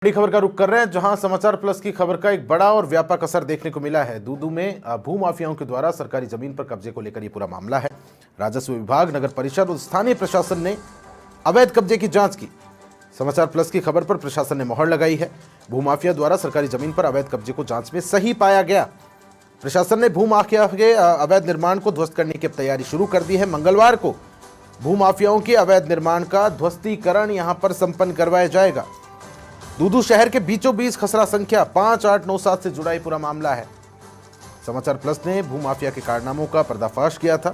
बड़ी खबर का रुख कर रहे हैं, जहां समाचार प्लस की खबर का एक बड़ा और व्यापक असर देखने को मिला है। दूदू में भूमाफियाओं के द्वारा सरकारी जमीन पर कब्जे को लेकर यह पूरा मामला है। राजस्व विभाग, नगर परिषद और स्थानीय प्रशासन ने अवैध कब्जे की जांच की। समाचार प्लस की खबर पर प्रशासन ने मोहर लगाई है। भूमाफिया द्वारा सरकारी जमीन पर अवैध कब्जे को जांच में सही पाया गया। प्रशासन ने भूमाफिया के अवैध निर्माण को ध्वस्त करने की तैयारी शुरू कर दी है। मंगलवार को भूमाफियाओं के अवैध निर्माण का ध्वस्तीकरण यहां पर संपन्न करवाया जाएगा। दूदू शहर के बीचों बीच खसरा संख्या 5897 से जुड़ा ये पूरा मामला है। समाचार प्लस ने भूमाफिया के कारनामों का पर्दाफाश किया था,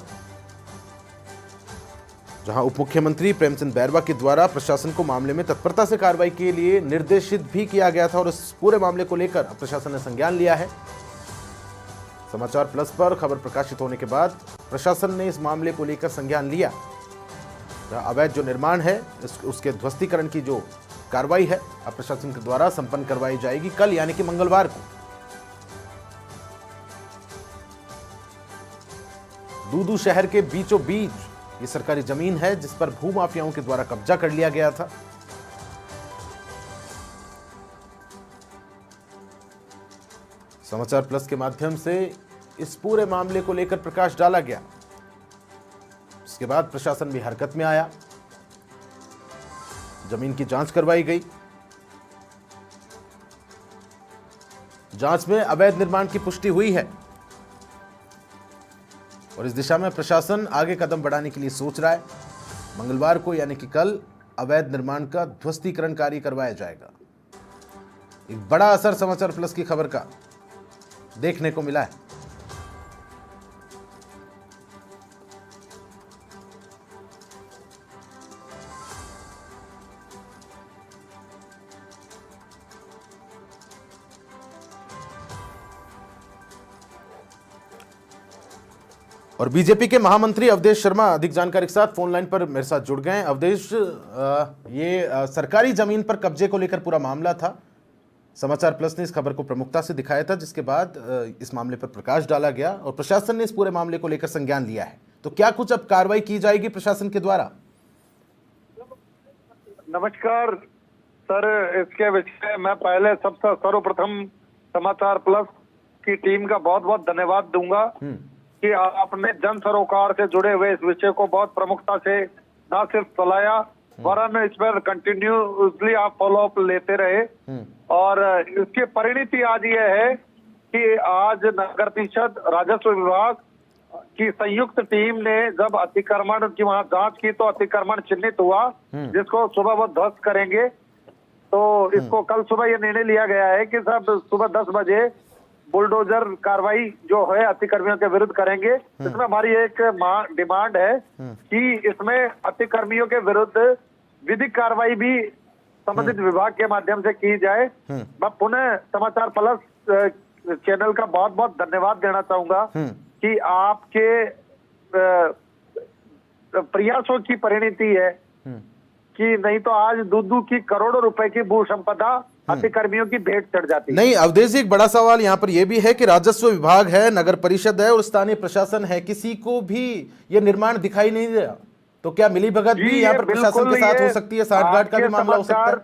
जहां उप मुख्यमंत्री प्रेमचंद बैरवा के द्वारा प्रशासन को मामले में तत्परता से कार्रवाई के लिए निर्देशित भी किया गया था और इस पूरे मामले को लेकर प्रशासन ने संज्ञान लिया है। समाचार प्लस पर खबर प्रकाशित होने के बाद प्रशासन ने इस मामले को लेकर संज्ञान लिया। अवैध जो निर्माण है उसके ध्वस्तीकरण की जो कार्रवाई है अब प्रशासन के द्वारा संपन्न करवाई जाएगी कल, यानी कि मंगलवार को। दूदू शहर के बीचों बीच ये सरकारी जमीन है जिस पर भूमाफियाओं के द्वारा कब्जा कर लिया गया था। समाचार प्लस के माध्यम से इस पूरे मामले को लेकर प्रकाश डाला गया। इसके बाद प्रशासन भी हरकत में आया, जमीन की जांच करवाई गई। जांच में अवैध निर्माण की पुष्टि हुई है और इस दिशा में प्रशासन आगे कदम बढ़ाने के लिए सोच रहा है। मंगलवार को यानी कि कल अवैध निर्माण का ध्वस्तीकरण कार्य करवाया जाएगा। एक बड़ा असर समाचार प्लस की खबर का देखने को मिला है। और बीजेपी के महामंत्री अवधेश शर्मा अधिक जानकारी के साथ फोन लाइन पर मेरे साथ जुड़ गए हैं। अवधेश, ये सरकारी जमीन पर कब्जे को लेकर पूरा मामला था। समाचार प्लस ने इस खबर को प्रमुखता से दिखाया था, जिसके बाद इस मामले पर प्रकाश डाला गया और प्रशासन ने इस पूरे मामले को लेकर संज्ञान लिया है। तो क्या कुछ अब कार्रवाई की जाएगी प्रशासन के द्वारा? नमस्कार सर, इसके विषय मैं पहले सबसे सर्वप्रथम समाचार प्लस की टीम का बहुत बहुत धन्यवाद दूंगा कि आपने जन सरोकार से जुड़े हुए इस विषय को बहुत प्रमुखता से न सिर्फ चलाया वरन इस पर कंटिन्यूसली आप फॉलो अप लेते रहे। और इसकी परिणति आज ये है कि आज नगर परिषद, राजस्व विभाग की संयुक्त टीम ने जब अतिक्रमण की वहां जांच की तो अतिक्रमण चिन्हित हुआ, जिसको सुबह वो ध्वस्त करेंगे। तो इसको कल सुबह ये निर्णय लिया गया है कि सब सुबह 10 बजे बुलडोजर कार्रवाई जो है अतिक्रमियों के विरुद्ध करेंगे। इसमें हमारी एक डिमांड है कि इसमें अतिक्रमियों के विरुद्ध विधिक कार्रवाई भी संबंधित विभाग के माध्यम से की जाए। मैं पुनः समाचार प्लस चैनल का बहुत बहुत धन्यवाद देना चाहूंगा कि आपके प्रयासों की परिणति है कि नहीं तो आज दूदू की करोड़ों रुपए की भू संपदा अतिक्रमियों की भेंट चढ़ जाती है। नहीं अवधेश जी, एक बड़ा सवाल यहाँ पर यह भी है कि राजस्व विभाग है, नगर परिषद है और स्थानीय प्रशासन है, किसी को भी ये निर्माण दिखाई नहीं दे रहा। तो क्या मिलीभगत भी यहाँ पर प्रशासन के साथ हो सकती है? साठगांठ का भी मामला हो सकता है?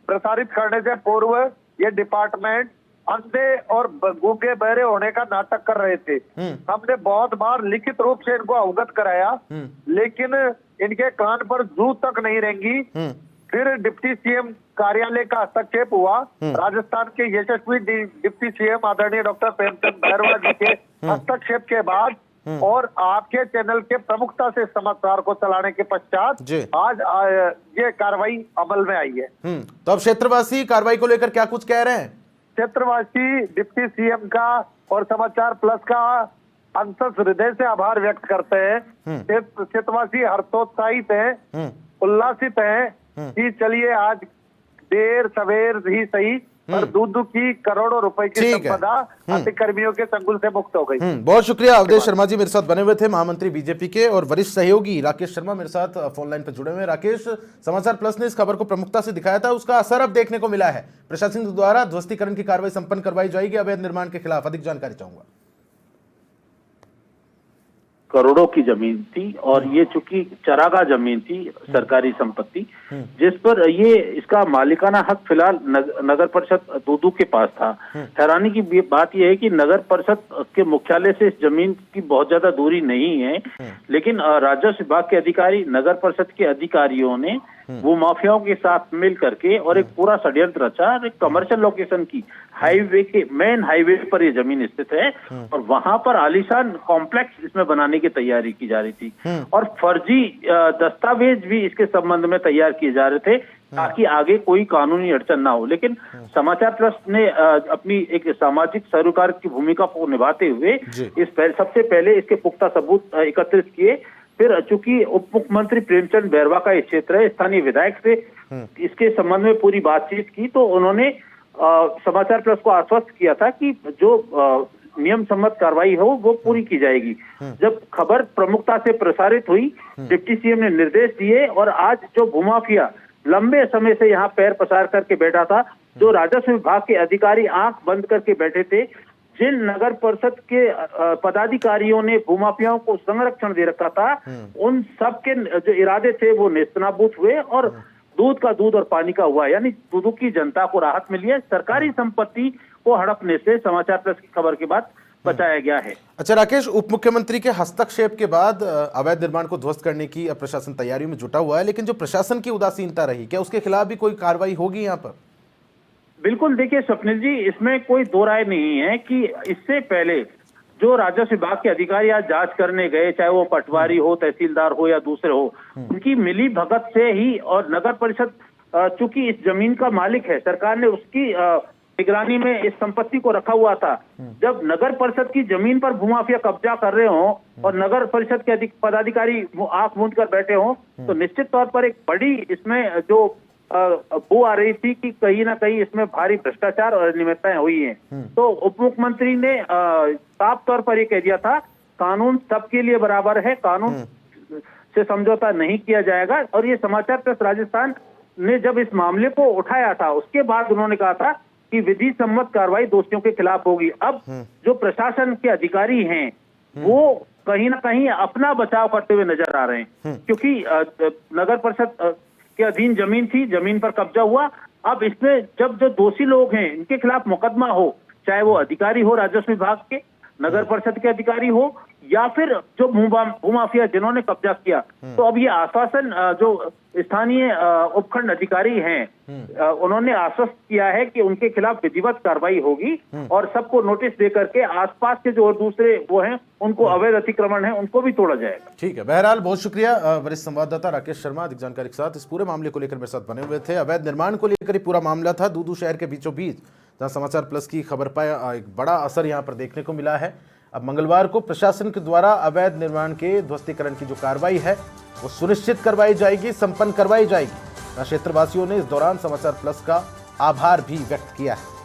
प्रसारित करने से पूर्व ये डिपार्टमेंट अंधे और गूंगे बहरे होने का नाटक कर रहे थे। हमने बहुत बार लिखित रूप से इनको अवगत कराया, लेकिन इनके कान पर जू तक नहीं रेंगी। फिर डिप्टी सीएम कार्यालय का हस्तक्षेप हुआ। राजस्थान के यशस्वी डिप्टी सीएम आदरणीय डॉक्टर प्रेमचंद बैरवा जी के हस्तक्षेप के बाद और आपके चैनल के प्रमुखता से समाचार को चलाने के पश्चात आज ये कार्रवाई अमल में आई है। तो अब क्षेत्रवासी कार्रवाई को लेकर क्या कुछ कह रहे हैं? क्षेत्रवासी डिप्टी सीएम का और समाचार प्लस का अंतस हृदय से आभार व्यक्त करते हैं। क्षेत्रवासी हर्षोत्साहित हैं, उल्लासित हैं कि चलिए आज देर सवेर ही सही पर दूदू की करोड़ों रुपए की संपदा अतिक्रमियों के चंगुल से मुक्त हो गई। बहुत शुक्रिया अवधेश शर्मा जी, मेरे साथ बने हुए थे महामंत्री बीजेपी के, और वरिष्ठ सहयोगी राकेश शर्मा मेरे साथ फोन लाइन पर जुड़े हुए। राकेश, समाचार प्लस ने इस खबर को प्रमुखता से दिखाया था, उसका असर अब देखने को मिला है। प्रशासन द्वारा ध्वस्तीकरण की कार्रवाई संपन्न करवाई जाएगी अवैध निर्माण के खिलाफ। अधिक जानकारी चाहूंगा। करोड़ों की जमीन थी और ये चूंकि चरागाह जमीन थी, सरकारी संपत्ति, जिस पर ये इसका मालिकाना हक फिलहाल नगर परिषद दूदू के पास था। हैरानी की बात यह है कि नगर परिषद के मुख्यालय से इस जमीन की बहुत ज्यादा दूरी नहीं है, लेकिन राजस्व विभाग के अधिकारी, नगर परिषद के अधिकारियों ने वो माफियाओं के साथ मिल करके और एक पूरा षड्यंत्र रचा। एक कमर्शियल लोकेशन की हाईवे के मेन हाईवे पर ये जमीन स्थित है और वहां पर आलीशान कॉम्प्लेक्स इसमें बनाने की तैयारी की जा रही थी और फर्जी दस्तावेज भी इसके संबंध में तैयार किए जा रहे थे ताकि आगे कोई कानूनी अड़चन ना हो। लेकिन समाचार प्लस ने अपनी एक सामाजिक सरोकार की भूमिका को निभाते हुए सबसे पहले इसके पुख्ता सबूत एकत्रित किए। फिर चूंकि उप मुख्यमंत्री प्रेमचंद बैरवा का क्षेत्र है, स्थानीय विधायक से इसके संबंध में पूरी बातचीत की तो उन्होंने समाचार प्लस को आश्वस्त किया था कि जो नियम सम्मत कार्रवाई हो वो पूरी की जाएगी। जब खबर प्रमुखता से प्रसारित हुई, डिप्टी सीएम ने निर्देश दिए और आज जो भूमाफिया लंबे समय से यहाँ पैर पसार करके बैठा था, जो राजस्व विभाग के अधिकारी आंख बंद करके बैठे थे, जिन नगर परिषद के पदाधिकारियों ने भूमाफियाओं को संरक्षण दे रखा था, उन सब के जो इरादे थे वो नेस्तनाबूद हुए और दूध का दूध और पानी का हुआ। यानी दूदू की जनता को राहत मिली है। सरकारी संपत्ति को हड़पने से समाचार प्लस की खबर के बाद बचाया गया है। अच्छा राकेश, उप मुख्यमंत्री के हस्तक्षेप के बाद अवैध निर्माण को ध्वस्त करने की प्रशासन तैयारियों में जुटा हुआ है, लेकिन जो प्रशासन की उदासीनता रही, क्या उसके खिलाफ भी कोई कार्रवाई होगी यहाँ पर? बिल्कुल, देखिए स्वप्निल जी, इसमें कोई दो राय नहीं है कि इससे पहले जो राजस्व विभाग के अधिकारी आज जांच करने गए, चाहे वो पटवारी हो, तहसीलदार हो या दूसरे हो, उनकी मिली भगत से ही, और नगर परिषद चूंकि इस जमीन का मालिक है, सरकार ने उसकी निगरानी में इस संपत्ति को रखा हुआ था। जब नगर परिषद की जमीन पर भूमाफिया कब्जा कर रहे हो और नगर परिषद के पदाधिकारी आंख मूंद कर बैठे हो, तो निश्चित तौर पर एक बड़ी इसमें जो बू आ रही थी कि कहीं ना कहीं इसमें भारी भ्रष्टाचार और अनियमितताएं हुई हैं। तो उप मुख्यमंत्री ने साफ तौर पर ये कह दिया था, कानून सबके लिए बराबर है, कानून से समझौता नहीं किया जाएगा। और ये समाचार प्लस राजस्थान ने जब इस मामले को उठाया था, उसके बाद उन्होंने कहा था कि विधि सम्मत कार्रवाई दोषियों के खिलाफ होगी। अब जो प्रशासन के अधिकारी हैं वो कहीं ना कहीं अपना बचाव करते हुए नजर आ रहे हैं, क्योंकि नगर परिषद के अधीन जमीन थी, जमीन पर कब्जा हुआ। अब इसमें जब जो दोषी लोग हैं इनके खिलाफ मुकदमा हो, चाहे वो अधिकारी हो राजस्व विभाग के, नगर परिषद के अधिकारी हो या फिर जो भूमाफिया जिन्होंने कब्जा किया, तो अब ये आश्वासन जो स्थानीय उपखंड अधिकारी हैं उन्होंने आश्वस्त किया है कि उनके खिलाफ विधिवत कार्रवाई होगी और सबको नोटिस दे करके आसपास के जो और दूसरे वो हैं उनको अवैध अतिक्रमण है उनको भी तोड़ा जाएगा। ठीक है, बहरहाल बहुत शुक्रिया वरिष्ठ संवाददाता राकेश शर्मा अधिक जानकारी के साथ इस पूरे मामले को लेकर मेरे साथ बने हुए थे। अवैध निर्माण को लेकर ही पूरा मामला था दूदू शहर के बीचों बीच, जहां समाचार प्लस की खबर पाया एक बड़ा असर यहाँ पर देखने को मिला है। अब मंगलवार को प्रशासन के द्वारा अवैध निर्माण के ध्वस्तीकरण की जो कार्रवाई है वो सुनिश्चित करवाई जाएगी, संपन्न करवाई जाएगी। क्षेत्रवासियों ने इस दौरान समाचार प्लस का आभार भी व्यक्त किया है।